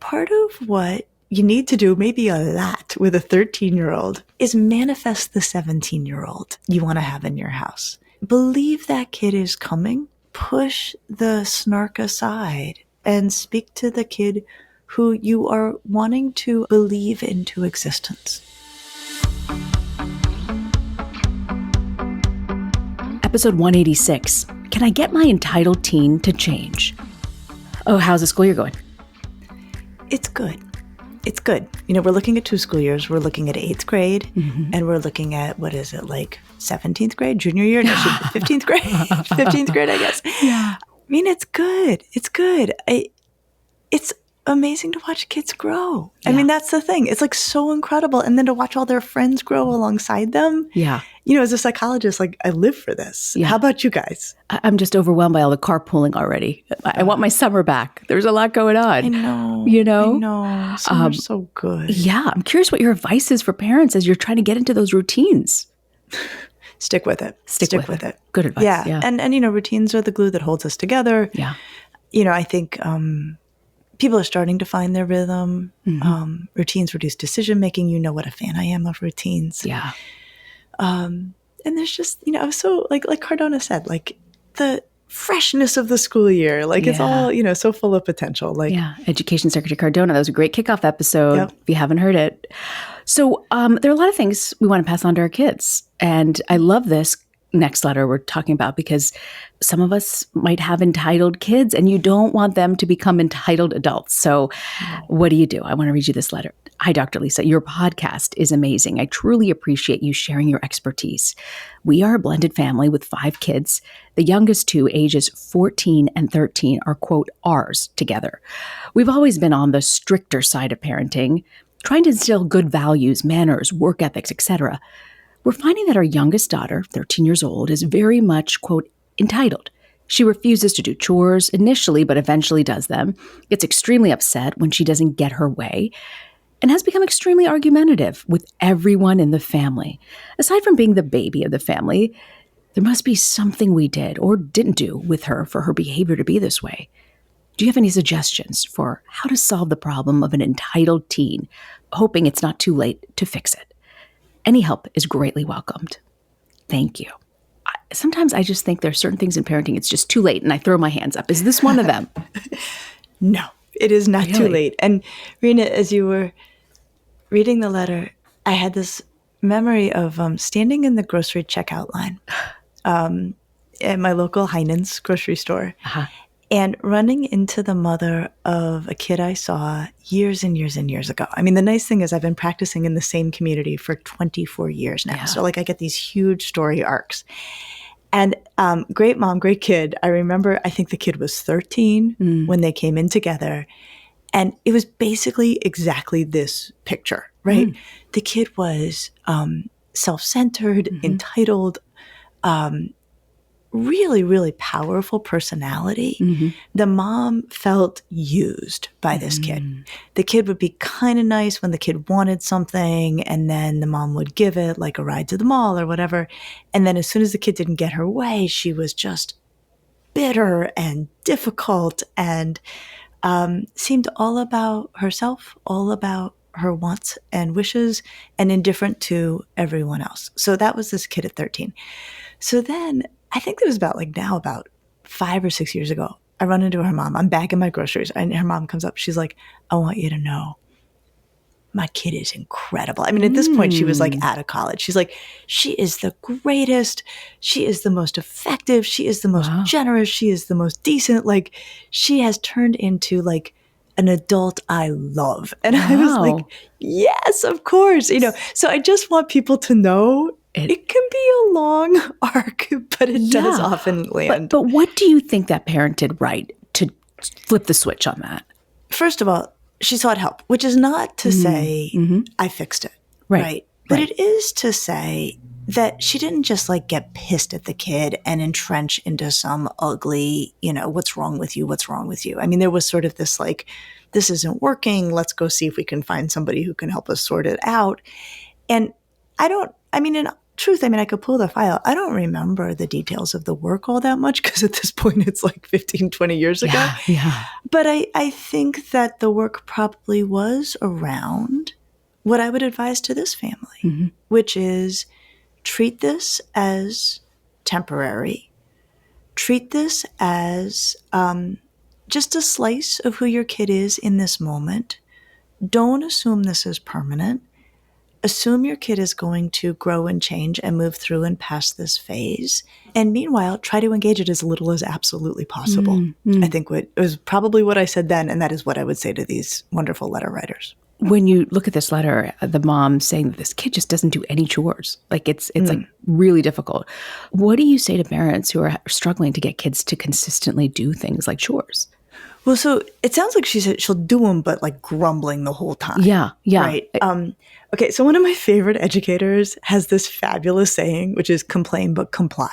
part of what you need to do, maybe a lot with a 13-year-old, is manifest the 17-year-old you want to have in your house. Believe that kid is coming. Push the snark aside and speak to the kid who you are wanting to believe into existence. Episode 186. Can I get my entitled teen to change? Oh, how's the school year going? It's good. It's good. You know, we're looking at 2 school years. We're looking at 8th grade, and we're looking at, 17th grade, junior year? No, 15th grade? 15th grade, I guess. Yeah. I mean, it's good. It's good. It's amazing to watch kids grow. I mean, that's the thing. It's like so incredible. And then to watch all their friends grow alongside them. Yeah. You know, as a psychologist, I live for this. Yeah. How about you guys? I'm just overwhelmed by all the carpooling already. I want my summer back. There's a lot going on. I know. You know? I know. Summer's so good. Yeah. I'm curious what your advice is for parents as you're trying to get into those routines. Stick with it. Stick with it. Good advice. Yeah. And, you know, routines are the glue that holds us together. Yeah. You know, I think people are starting to find their rhythm. Routines reduce decision-making. You know what a fan I am of routines. Yeah. And there's just, you know, so like Cardona said, like the freshness of the school year, like it's all, you know, so full of potential. Like, Education Secretary Cardona. That was a great kickoff episode. Yep. If you haven't heard it. So there are a lot of things we want to pass on to our kids. And I love this next letter we're talking about because some of us might have entitled kids and you don't want them to become entitled adults. So what do you do? I want to read you this letter. Hi, Dr. Lisa. Your podcast is amazing. I truly appreciate you sharing your expertise. We are a blended family with 5 kids. The youngest 2, ages 14 and 13, are, quote, ours together. We've always been on the stricter side of parenting, trying to instill good values, manners, work ethics, etc. We're finding that our youngest daughter, 13 years old, is very much, quote, entitled. She refuses to do chores initially, but eventually does them, gets extremely upset when she doesn't get her way, and has become extremely argumentative with everyone in the family. Aside from being the baby of the family, there must be something we did or didn't do with her for her behavior to be this way. Do you have any suggestions for how to solve the problem of an entitled teen, hoping it's not too late to fix it? Any help is greatly welcomed. Thank you. Sometimes I just think there are certain things in parenting, it's just too late, and I throw my hands up. Is this one of them? No, it is not too late. And Reena, as you were reading the letter, I had this memory of standing in the grocery checkout line at my local Heinen's grocery store. And running into the mother of a kid I saw years and years and years ago. I mean, the nice thing is I've been practicing in the same community for 24 years now. Yeah. So like I get these huge story arcs. And great mom, great kid. I remember, I think the kid was 13 when they came in together. And it was basically exactly this picture, right? The kid was self-centered, entitled, really, really powerful personality. The mom felt used by this kid. The kid would be kind of nice when the kid wanted something, and then the mom would give it, like a ride to the mall or whatever. And then as soon as the kid didn't get her way, she was just bitter and difficult and seemed all about herself, all about her wants and wishes, and indifferent to everyone else. So that was this kid at 13. So then I think it was about 5 or 6 years ago, I run into her mom. I'm bagging my groceries, and her mom comes up. She's like, I want you to know, my kid is incredible. I mean, at this point, she was like out of college. She's like, she is the greatest. She is the most effective. She is the most generous. She is the most decent. Like, she has turned into like an adult I love. And I was like, yes, of course. You know, so I just want people to know it can be a long arc, but it does often land. But what do you think that parent did right to flip the switch on that? First of all, she sought help, which is not to say I fixed it, right? But it is to say that she didn't just like get pissed at the kid and entrench into some ugly, you know, what's wrong with you? What's wrong with you? I mean, there was sort of this like, this isn't working. Let's go see if we can find somebody who can help us sort it out. And in truth, I mean, I could pull the file. I don't remember the details of the work all that much because at this point it's like 15, 20 years ago. Yeah. But I think that the work probably was around what I would advise to this family, which is treat this as temporary. Treat this as just a slice of who your kid is in this moment. Don't assume this is permanent. Assume your kid is going to grow and change and move through and pass this phase. And meanwhile, try to engage it as little as absolutely possible. I think it was probably what I said then, and that is what I would say to these wonderful letter writers. When you look at this letter, the mom saying that this kid just doesn't do any chores, like it's like really difficult. What do you say to parents who are struggling to get kids to consistently do things like chores? Well, so it sounds like she said she'll do them, but like grumbling the whole time. Yeah. Right. Okay. So one of my favorite educators has this fabulous saying, which is complain, but comply.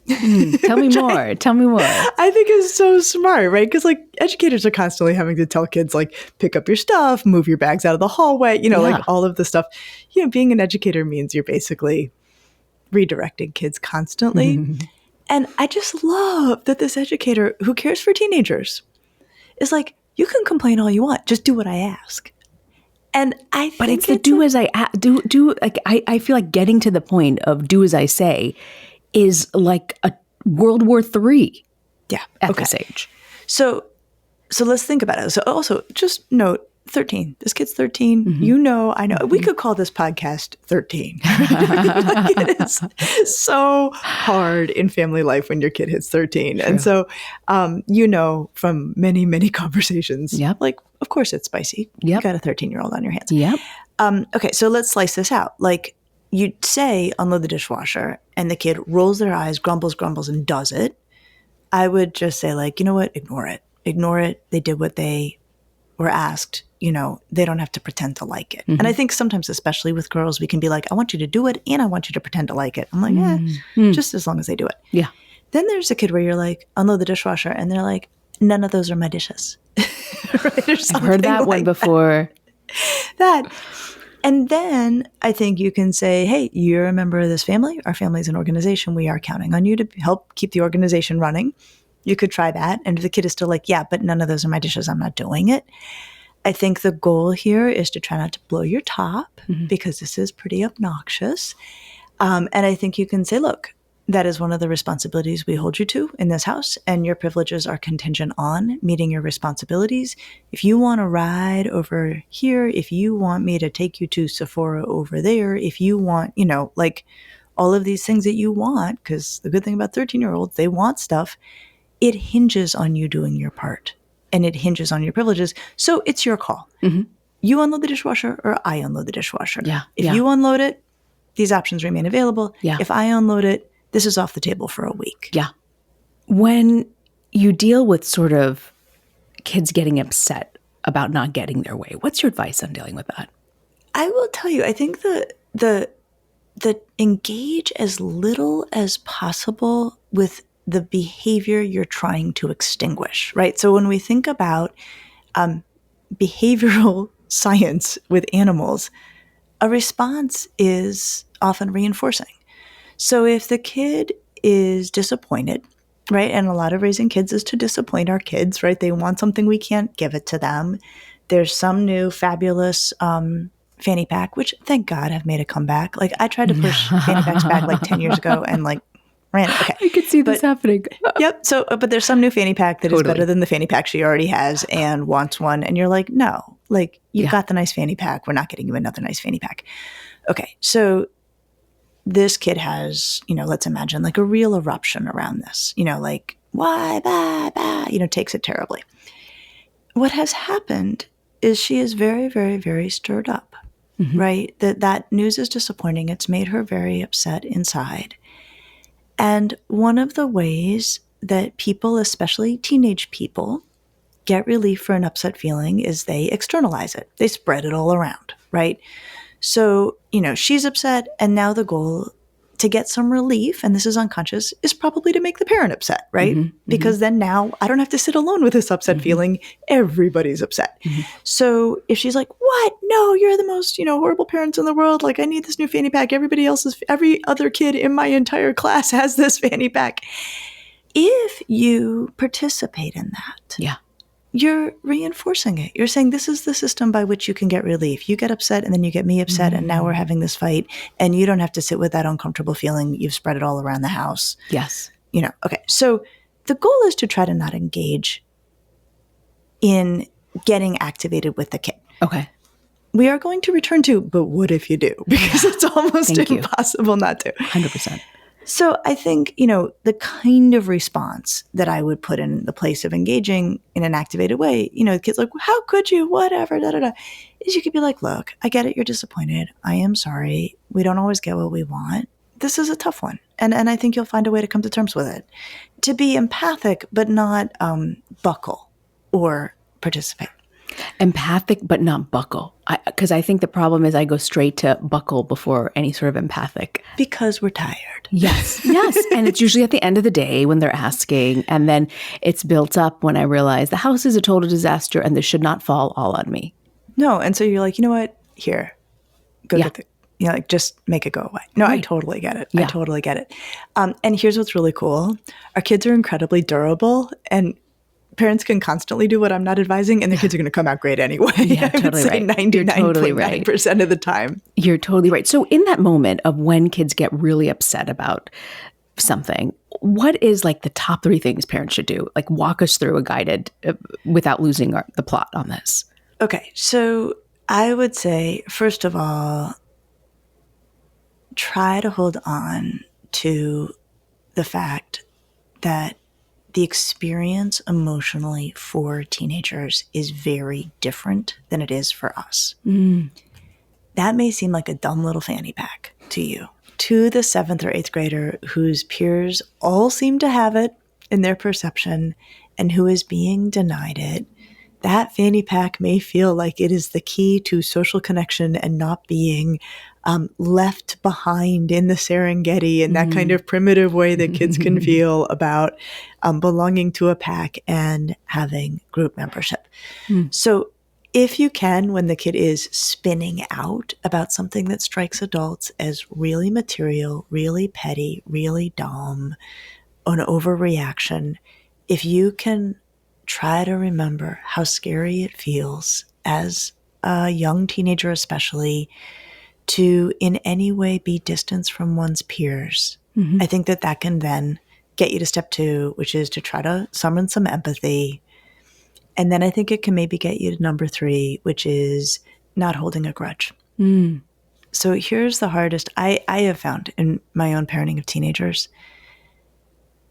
Tell me more. Tell me more. I think is so smart, right? Because like educators are constantly having to tell kids like pick up your stuff, move your bags out of the hallway, like all of the stuff. Being an educator means you're basically redirecting kids constantly. And I just love that this educator who cares for teenagers is like, you can complain all you want, just do what I ask. And I think but it's the do as I do. Like I feel like getting to the point of do as I say is like a World War III. Yeah. At this age. So let's think about it. So also just note 13. This kid's 13. I know. We could call this podcast 13. It is so hard in family life when your kid hits 13. True. And so, from many, many conversations, like, of course it's spicy. You got a 13-year-old on your hands. Okay, so let's slice this out. Like, you'd say, unload the dishwasher, and the kid rolls their eyes, grumbles, and does it. I would just say, like, you know what? Ignore it. Ignore it. They did what they were asked. They don't have to pretend to like it. And I think sometimes, especially with girls, we can be like, I want you to do it and I want you to pretend to like it. I'm like, just as long as they do it. Yeah. Then there's a kid where you're like, unload the dishwasher. And they're like, none of those are my dishes. Right? I've heard that one before. That. And then I think you can say, hey, you're a member of this family. Our family is an organization. We are counting on you to help keep the organization running. You could try that. And if the kid is still like, yeah, but none of those are my dishes, I'm not doing it. I think the goal here is to try not to blow your top because this is pretty obnoxious. And I think you can say, look, that is one of the responsibilities we hold you to in this house, and your privileges are contingent on meeting your responsibilities. If you want to ride over here, if you want me to take you to Sephora over there, if you want, like all of these things that you want, because the good thing about 13-year-olds, they want stuff, it hinges on you doing your part. And it hinges on your privileges. So it's your call. You unload the dishwasher or I unload the dishwasher. If you unload it, these options remain available. If I unload it, this is off the table for a week. When you deal with sort of kids getting upset about not getting their way, what's your advice on dealing with that? I will tell you, I think the engage as little as possible with the behavior you're trying to extinguish, right? So when we think about behavioral science with animals, a response is often reinforcing. So if the kid is disappointed, right? And a lot of raising kids is to disappoint our kids, right? They want something, we can't give it to them. There's some new fabulous fanny pack, which thank God have made a comeback. Like I tried to push fanny packs back like 10 years ago and like ran. Okay. I could see this happening. Yep. So, but there's some new fanny pack that is better than the fanny pack she already has and wants one. And you're like, no, like you've got the nice fanny pack. We're not getting you another nice fanny pack. Okay. So this kid has, let's imagine like a real eruption around this, like why, bah, bah, takes it terribly. What has happened is she is very, very, very stirred up, right? That news is disappointing. It's made her very upset inside. And one of the ways that people, especially teenage people, get relief for an upset feeling is they externalize it. They spread it all around, right? So, she's upset, and now the goal to get some relief, and this is unconscious, is probably to make the parent upset, right? Because then now I don't have to sit alone with this upset feeling. Everybody's upset. So if she's like, what? No, you're the most, horrible parents in the world. Like, I need this new fanny pack. Every other kid in my entire class has this fanny pack. If you participate in that, you're reinforcing it. You're saying, this is the system by which you can get relief. You get upset and then you get me upset and now we're having this fight and you don't have to sit with that uncomfortable feeling. You've spread it all around the house. Yes. Okay. So the goal is to try to not engage in getting activated with the kid. Okay. We are going to return to, but what if you do? Because it's almost impossible not to. 100%. So I think, the kind of response that I would put in the place of engaging in an activated way, the kid's like, how could you, whatever, is you could be like, look, I get it. You're disappointed. I am sorry. We don't always get what we want. This is a tough one. And I think you'll find a way to come to terms with it. To be empathic, but not buckle or participate. Empathic, but not buckle. Because I think the problem is I go straight to buckle before any sort of empathic. Because we're tired. Yes. And it's usually at the end of the day when they're asking. And then it's built up when I realize the house is a total disaster and this should not fall all on me. No. And so you're like, you know what? Here, go get the, just make it go away. No, right. I totally get it. I totally get it. And here's what's really cool. Our kids are incredibly durable, and parents can constantly do what I'm not advising, and the kids are going to come out great anyway. Yeah, I would say 99.9% of the time. You're totally right. So in that moment of when kids get really upset about something, what is like the top 3 things parents should do? Like, walk us through a guided, without losing the plot on this. Okay. So I would say, first of all, try to hold on to the fact that the experience emotionally for teenagers is very different than it is for us. That may seem like a dumb little fanny pack to you. To the 7th or 8th grader whose peers all seem to have it in their perception and who is being denied it, that fanny pack may feel like it is the key to social connection and not being left behind in the Serengeti in that kind of primitive way that kids can feel about belonging to a pack and having group membership. So if you can, when the kid is spinning out about something that strikes adults as really material, really petty, really dumb, an overreaction, if you can try to remember how scary it feels as a young teenager especially to in any way be distanced from one's peers. I think that can then get you to step 2, which is to try to summon some empathy. And then I think it can maybe get you to number 3, which is not holding a grudge. So here's the hardest I have found in my own parenting of teenagers.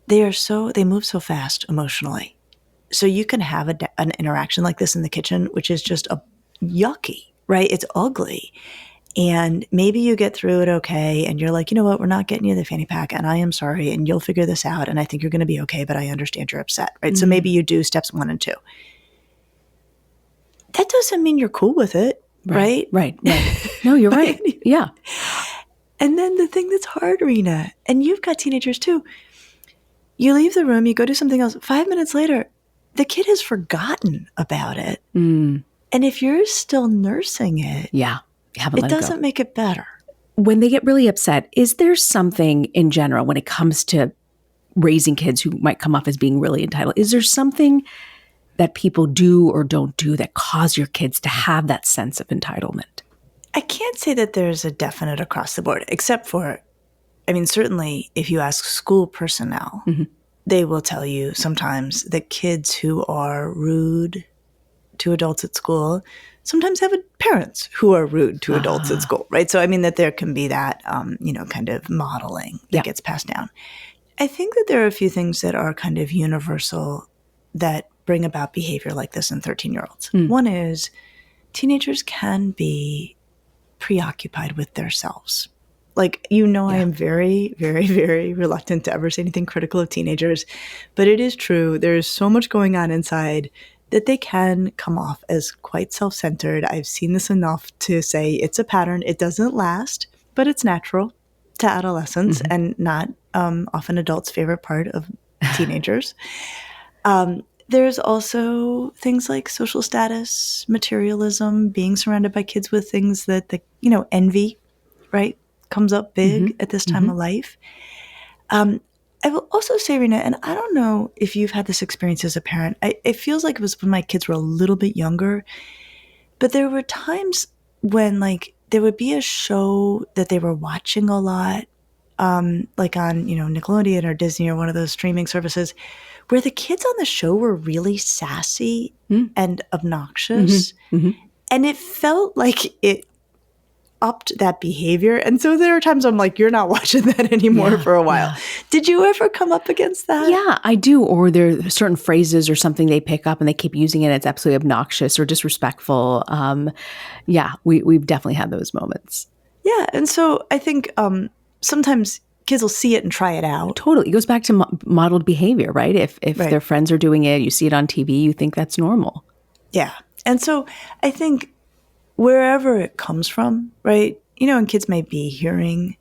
They move so fast emotionally. So you can have an interaction like this in the kitchen, which is just yucky, right? It's ugly. And maybe you get through it okay, and you're like, you know what, we're not getting you the fanny pack, and I am sorry, and you'll figure this out, and I think you're going to be okay, but I understand you're upset, right? So maybe you do steps 1 and 2. That doesn't mean you're cool with it, right? Right. No, you're right. Yeah. And then the thing that's hard, Reena, and you've got teenagers too, you leave the room, you go do something else, 5 minutes later, the kid has forgotten about it. And if you're still nursing it, it doesn't make it better. When they get really upset, is there something in general when it comes to raising kids who might come off as being really entitled? Is there something that people do or don't do that cause your kids to have that sense of entitlement? I can't say that there's a definite across the board, except for, certainly if you ask school personnel, they will tell you sometimes that kids who are rude to adults at school sometimes have parents who are rude to adults at school, right? So, that there can be that, kind of modeling that gets passed down. I think that there are a few things that are kind of universal that bring about behavior like this in 13-year-olds. One is teenagers can be preoccupied with themselves. Like, I am very, very, very reluctant to ever say anything critical of teenagers, but it is true. There is so much going on inside that they can come off as quite self-centered. I've seen this enough to say it's a pattern. It doesn't last, but it's natural. to adolescence and not often adults' favorite part of teenagers. There's also things like social status, materialism, being surrounded by kids with things that, envy, right, comes up big at this time of life. I will also say, Reena, and I don't know if you've had this experience as a parent. It feels like it was when my kids were a little bit younger, but there were times when, like, there would be a show that they were watching a lot, like on, Nickelodeon or Disney or one of those streaming services, where the kids on the show were really sassy and obnoxious. And it felt like it upped that behavior. And so there are times I'm like, you're not watching that anymore for a while. Did you ever come up against that? Yeah, I do. Or there are certain phrases or something they pick up and they keep using it. It's absolutely obnoxious or disrespectful. We've definitely had those moments. Yeah. And so I think sometimes kids will see it and try it out. Totally. It goes back to modeled behavior, right? If their friends are doing it, you see it on TV, you think that's normal. Yeah. And so I think wherever it comes from, right? And kids may be hearing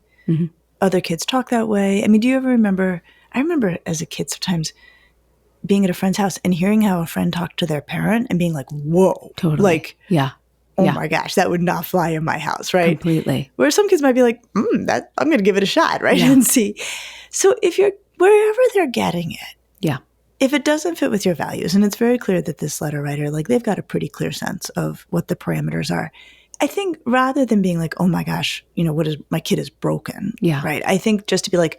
other kids talk that way. I mean, do you ever remember, I remember as a kid sometimes being at a friend's house and hearing how a friend talked to their parent and being like, whoa. Totally. Like, oh my gosh, that would not fly in my house, right? Completely. Where some kids might be like, I'm going to give it a shot, right? And see. So if you're, wherever they're getting it, if it doesn't fit with your values, and it's very clear that this letter writer, like, they've got a pretty clear sense of what the parameters are. I think rather than being like, oh my gosh, my kid is broken. Right. I think just to be like,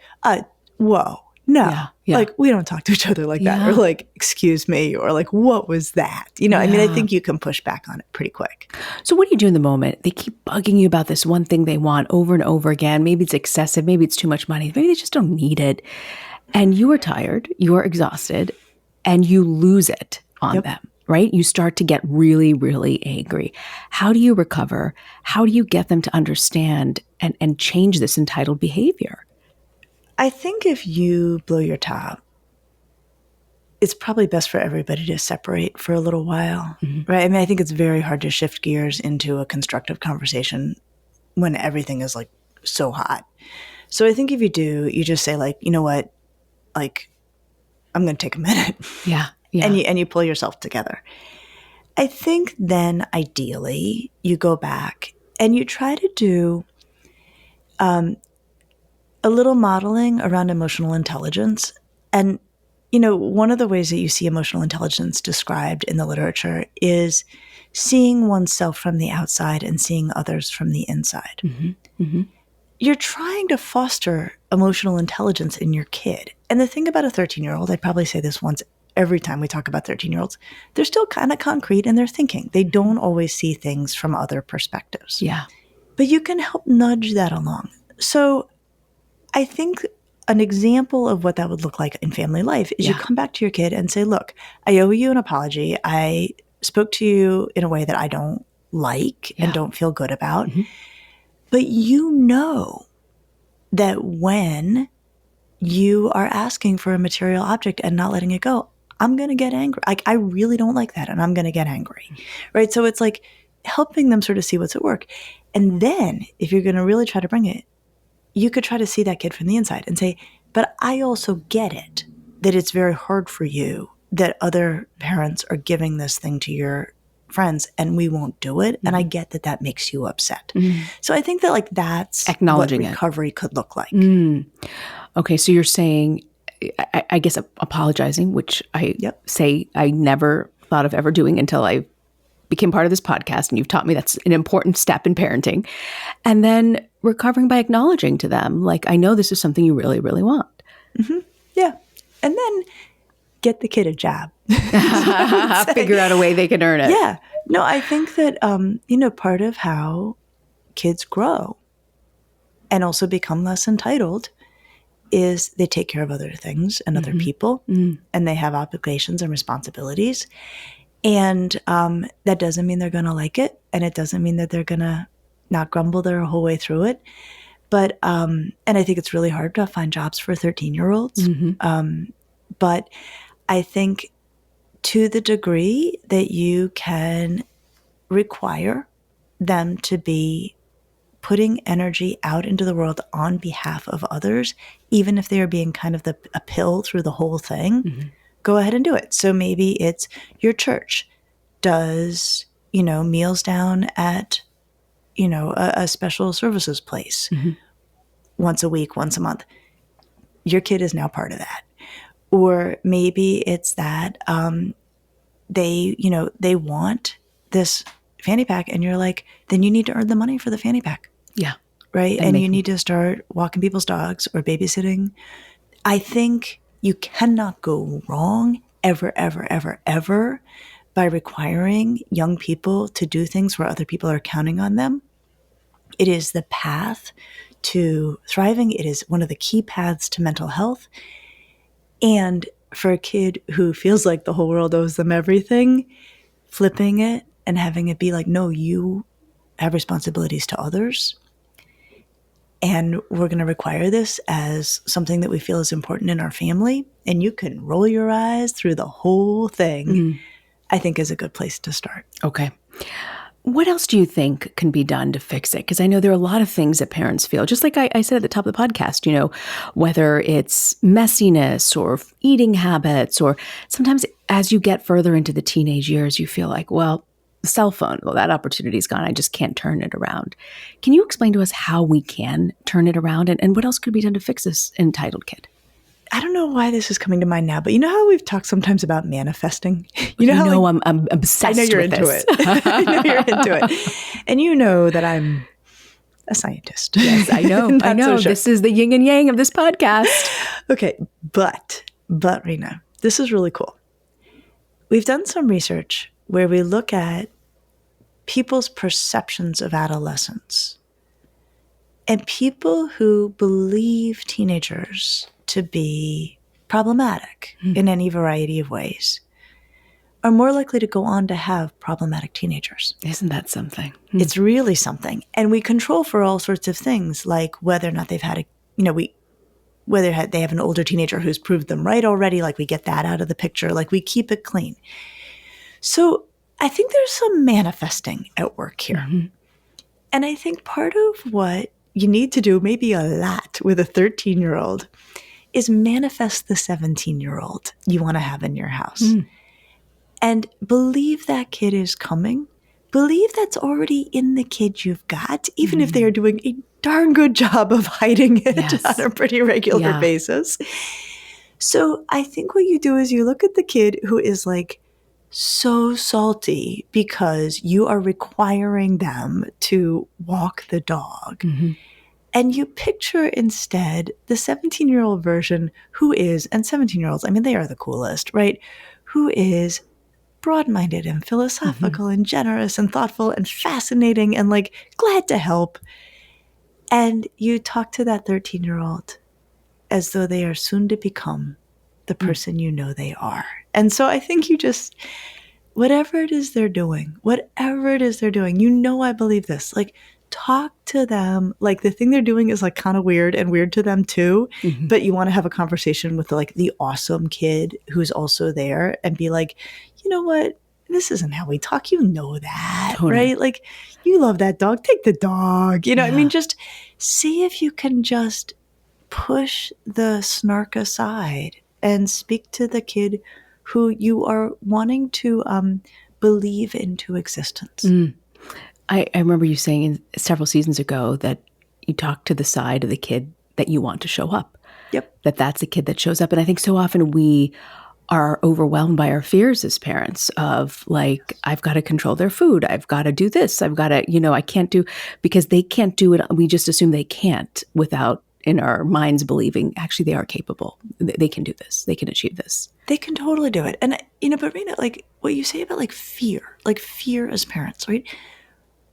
whoa, no, like, we don't talk to each other like that, or like, excuse me, or like, what was that? I mean, I think you can push back on it pretty quick. So what do you do in the moment? They keep bugging you about this one thing they want over and over again. Maybe it's excessive. Maybe it's too much money. Maybe they just don't need it. And you are tired, you are exhausted, and you lose it on them, right? You start to get really, really angry. How do you recover? How do you get them to understand and change this entitled behavior? I think if you blow your top, it's probably best for everybody to separate for a little while, right? I mean, I think it's very hard to shift gears into a constructive conversation when everything is like so hot. So I think if you do, you just say, like, you know what? Like, I'm going to take a minute. And you pull yourself together. I think then ideally you go back and you try to do a little modeling around emotional intelligence. And, one of the ways that you see emotional intelligence described in the literature is seeing oneself from the outside and seeing others from the inside. You're trying to foster emotional intelligence in your kid. And the thing about a 13-year-old, I'd probably say this once every time we talk about 13-year-olds, they're still kind of concrete in their thinking. They don't always see things from other perspectives. But you can help nudge that along. So I think an example of what that would look like in family life is you come back to your kid and say, look, I owe you an apology. I spoke to you in a way that I don't like and don't feel good about. But you know that when you are asking for a material object and not letting it go, I'm going to get angry. Like, I really don't like that, and I'm going to get angry, right? So it's like helping them sort of see what's at work. And then if you're going to really try to bring it, you could try to see that kid from the inside and say, but I also get it, that it's very hard for you that other parents are giving this thing to your friends and we won't do it. And I get that that makes you upset. So I think that, like, that's acknowledging what recovery could look like. Okay. So you're saying, I guess, apologizing, which I say I never thought of ever doing until I became part of this podcast. And you've taught me that's an important step in parenting. And then recovering by acknowledging to them, like, I know this is something you really, really want. Yeah. And then get the kid a job. Figure out a way they can earn it. Yeah. No, I think that, part of how kids grow and also become less entitled is they take care of other things and other people, and they have obligations and responsibilities. And that doesn't mean they're going to like it. And it doesn't mean that they're going to not grumble their whole way through it. But, and I think it's really hard to find jobs for 13-year-olds. But I think to the degree that you can require them to be putting energy out into the world on behalf of others, even if they are being kind of a pill through the whole thing, go ahead and do it. So maybe it's your church does, meals down at, a special services place once a week, once a month. Your kid is now part of that. Or maybe it's that they want this fanny pack, and you're like, then you need to earn the money for the fanny pack. Yeah. Right? And you need to start walking people's dogs or babysitting. I think you cannot go wrong ever, ever, ever, ever by requiring young people to do things where other people are counting on them. It is the path to thriving. It is one of the key paths to mental health. And for a kid who feels like the whole world owes them everything, flipping it and having it be like, no, you have responsibilities to others. And we're going to require this as something that we feel is important in our family. And you can roll your eyes through the whole thing, I think is a good place to start. Okay. What else do you think can be done to fix it? Because I know there are a lot of things that parents feel, just like I said at the top of the podcast, whether it's messiness or eating habits, or sometimes as you get further into the teenage years, you feel like, well, the cell phone, well, that opportunity's gone. I just can't turn it around. Can you explain to us how we can turn it around, and what else could be done to fix this entitled kid? I don't know why this is coming to mind now, but you know how we've talked sometimes about manifesting? I'm obsessed with this. I know you're into it. And you know that I'm a scientist. Yes, I know. I know. So sure. This is the yin and yang of this podcast. Okay, but Reena, this is really cool. We've done some research where we look at people's perceptions of adolescence. And people who believe teenagers to be problematic in any variety of ways are more likely to go on to have problematic teenagers. Isn't that something? It's really something. And we control for all sorts of things, like whether or not they've had whether they have an older teenager who's proved them right already, like we get that out of the picture, like we keep it clean. So I think there's some manifesting at work here. And I think part of what you need to do, maybe a lot with a 13-year-old, is manifest the 17-year-old you want to have in your house. And believe that kid is coming. Believe that's already in the kid you've got, even if they are doing a darn good job of hiding it on a pretty regular basis. So I think what you do is you look at the kid who is like so salty because you are requiring them to walk the dog. And you picture instead the 17-year-old version who is, and 17-year-olds, I mean, they are the coolest, right? Who is broad-minded and philosophical and generous and thoughtful and fascinating and like glad to help. And you talk to that 13-year-old as though they are soon to become the person you know they are. And so I think you just, whatever it is they're doing, I believe this, like, talk to them like the thing they're doing is like kind of weird and weird to them too, but you want to have a conversation with like the awesome kid who's also there and be like, you know what, this isn't how we talk, that, right? Like, you love that dog, take the dog, I mean, just see if you can just push the snark aside and speak to the kid who you are wanting to believe into existence. I remember you saying several seasons ago that you talk to the side of the kid that you want to show up. Yep. That's the kid that shows up. And I think so often we are overwhelmed by our fears as parents of like, I've got to control their food. I've got to do this. I've got to, I can't do, because they can't do it. We just assume they can't without in our minds believing actually they are capable. They can do this. They can achieve this. They can totally do it. And, but Reena, like what you say about like fear as parents, right?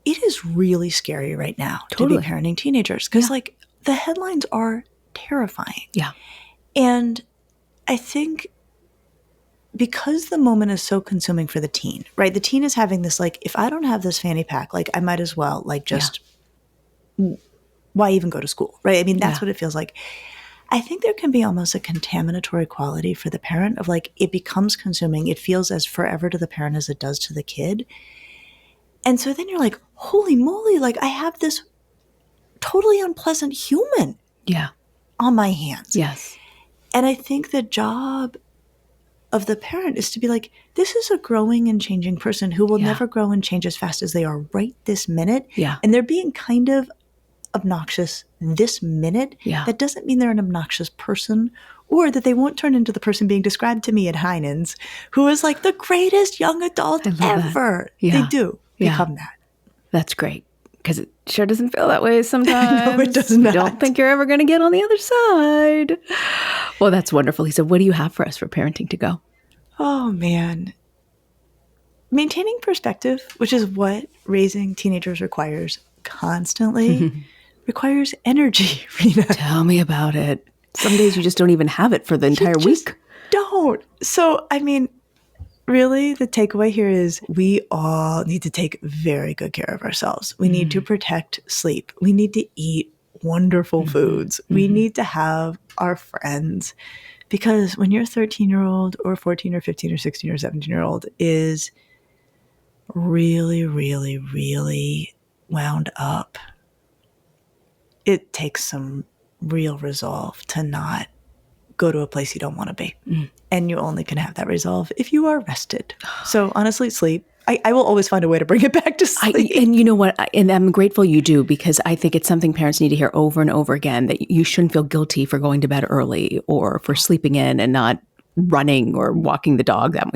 It is really scary right now to be parenting teenagers because like the headlines are terrifying. Yeah. And I think because the moment is so consuming for the teen, right? The teen is having this like, if I don't have this fanny pack, like I might as well like just, why even go to school, right? I mean, that's what it feels like. I think there can be almost a contaminatory quality for the parent of like, it becomes consuming. It feels as forever to the parent as it does to the kid. And so then you're like, holy moly, like I have this totally unpleasant human on my hands. Yes. And I think the job of the parent is to be like, this is a growing and changing person who will never grow and change as fast as they are right this minute. Yeah. And they're being kind of obnoxious this minute. Yeah. That doesn't mean they're an obnoxious person, or that they won't turn into the person being described to me at Heinen's, who is like the greatest young adult ever. They do become that. That's great. Because it sure doesn't feel that way sometimes. No, it does not. You don't think you're ever going to get on the other side. Well, that's wonderful. Lisa, what do you have for us for parenting to go? Oh, man. Maintaining perspective, which is what raising teenagers requires constantly, requires energy, Reena. Tell me about it. Some days you just don't even have it for the entire week. Don't. So, I mean, really, the takeaway here is we all need to take very good care of ourselves. We need to protect sleep. We need to eat wonderful foods. We need to have our friends. Because when your 13-year-old or 14 or 15 or 16 or 17-year-old is really, really, really wound up, it takes some real resolve to not go to a place you don't want to be. And you only can have that resolve if you are rested. So honestly, sleep. I will always find a way to bring it back to sleep. And you know what? And I'm grateful you do, because I think it's something parents need to hear over and over again, that you shouldn't feel guilty for going to bed early or for sleeping in and not running or walking the dog. That,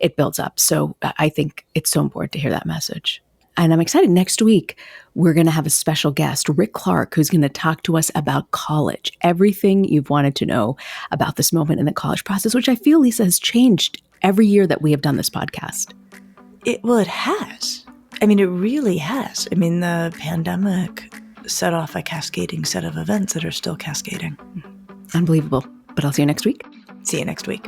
it builds up. So I think it's so important to hear that message. And I'm excited. Next week, we're going to have a special guest, Rick Clark, who's going to talk to us about college. Everything you've wanted to know about this moment in the college process, which I feel, Lisa, has changed every year that we have done this podcast. It has. I mean, it really has. I mean, the pandemic set off a cascading set of events that are still cascading. Unbelievable. But I'll see you next week. See you next week.